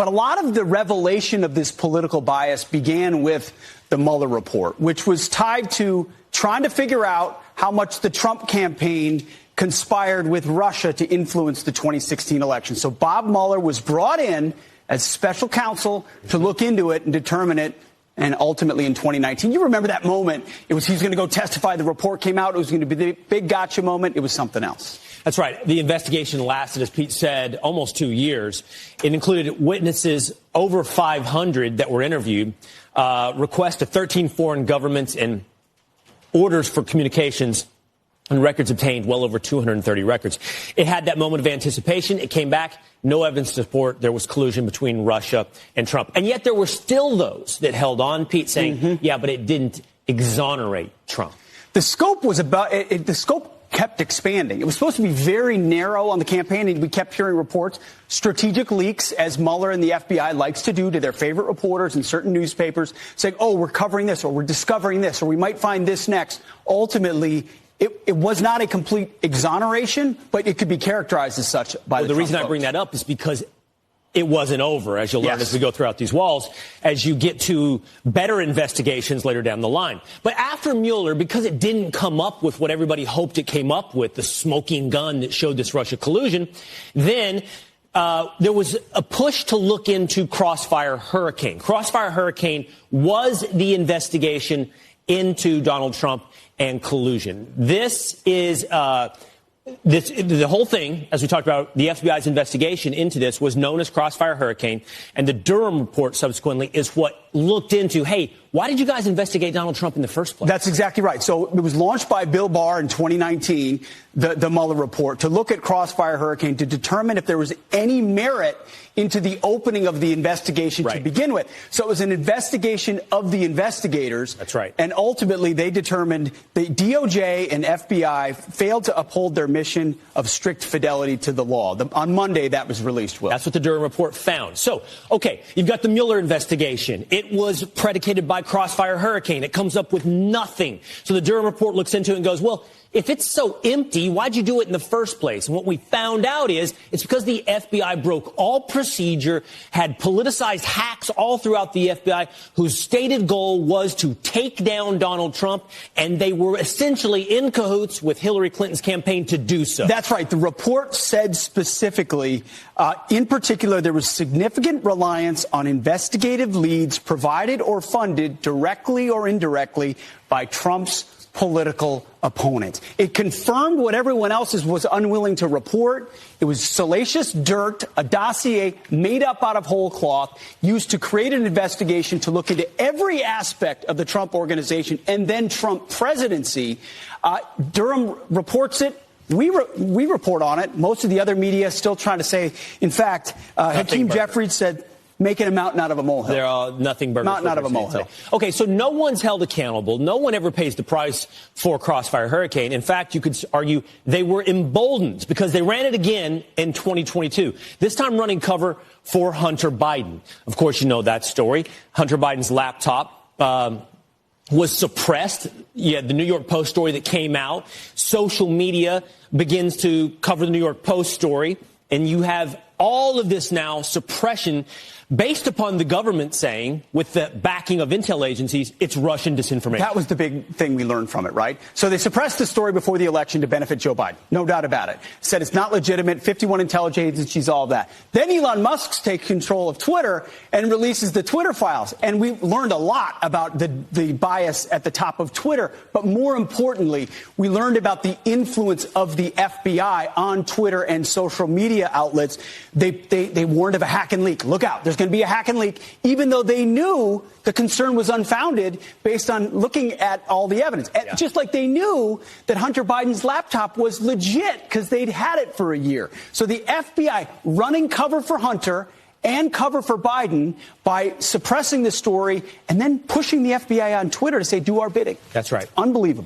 But a lot of the revelation of this political bias began with the Mueller report, which was tied to trying to figure out how much the Trump campaign conspired with Russia to influence the 2016 election. So Bob Mueller was brought in as special counsel to look into it and determine it. And ultimately in 2019, you remember that moment. He was going to go testify. The report came out. It was going to be the big gotcha moment. It was something else. That's right. The investigation lasted, as Pete said, almost 2 years. It included witnesses over 500 that were interviewed, requests to 13 foreign governments, and orders for communications and records obtained, well over 230 records. It had that moment of anticipation. It came back. No evidence to support there was collusion between Russia and Trump. And yet there were still those that held on, Pete, saying, yeah, but it didn't exonerate Trump. The scope was the scope kept expanding. It was supposed to be very narrow on the campaign, and we kept hearing reports, strategic leaks, as Mueller and the FBI likes to do to their favorite reporters in certain newspapers, saying, oh, we're covering this, or we're discovering this, or we might find this next. Ultimately, it was not a complete exoneration, but it could be characterized as such by the reason I bring that up is because it wasn't over, as you'll learn as we go throughout these walls, as you get to better investigations later down the line. But after Mueller, because it didn't come up with what everybody hoped it came up with, the smoking gun that showed this Russia collusion, then there was a push to look into Crossfire Hurricane. Crossfire Hurricane was the investigation into Donald Trump and collusion. This is the whole thing, as we talked about, the FBI's investigation into this was known as Crossfire Hurricane, and the Durham-Report subsequently is what looked into, hey, why did you guys investigate Donald Trump in the first place? That's exactly right. So it was launched by Bill Barr in 2019, the Mueller report, to look at Crossfire Hurricane to determine if there was any merit into the opening of the investigation to begin with. So it was an investigation of the investigators. That's right. And ultimately they determined the DOJ and FBI failed to uphold their mission of strict fidelity to the law. On Monday, that was released, Will. That's what the Durham-Report found. So, okay, you've got the Mueller investigation. It was predicated by Crossfire Hurricane. It comes up with nothing. So the Durham-Report looks into it and goes, well, if it's so empty, why'd you do it in the first place? And what we found out is it's because the FBI broke all procedure, had politicized hacks all throughout the FBI whose stated goal was to take down Donald Trump, and they were essentially in cahoots with Hillary Clinton's campaign to do so. That's right. The report said specifically, in particular, there was significant reliance on investigative leads provided or funded directly or indirectly by Trump's political opponents. It confirmed what everyone else was unwilling to report. It was salacious dirt, a dossier made up out of whole cloth, used to create an investigation to look into every aspect of the Trump organization and then Trump presidency. Durham reports it. We report on it. Most of the other media is still trying to say, in fact, Hakeem Jeffries said, making a mountain out of a molehill. They're all nothing burgers. Mountain out of a molehill. Okay, so no one's held accountable. No one ever pays the price for Crossfire Hurricane. In fact, you could argue they were emboldened because they ran it again in 2022, this time running cover for Hunter Biden. Of course, you know that story. Hunter Biden's laptop was suppressed. Yeah, the New York Post story that came out. Social media begins to cover the New York Post story, and you have all of this now suppression based upon the government saying, with the backing of intel agencies, it's Russian disinformation. That was the big thing we learned from it, right? So they suppressed the story before the election to benefit Joe Biden. No doubt about it. Said it's not legitimate, 51 intelligence agencies, all of that. Then Elon Musk takes control of Twitter and releases the Twitter files. And we learned a lot about the bias at the top of Twitter. But more importantly, we learned about the influence of the FBI on Twitter and social media outlets. They warned of a hack and leak. Look out. There's going to be a hack and leak, even though they knew the concern was unfounded based on looking at all the evidence. Yeah. Just like they knew that Hunter Biden's laptop was legit because they'd had it for a year. So the FBI running cover for Hunter and cover for Biden by suppressing the story and then pushing the FBI on Twitter to say, do our bidding. That's right. It's unbelievable.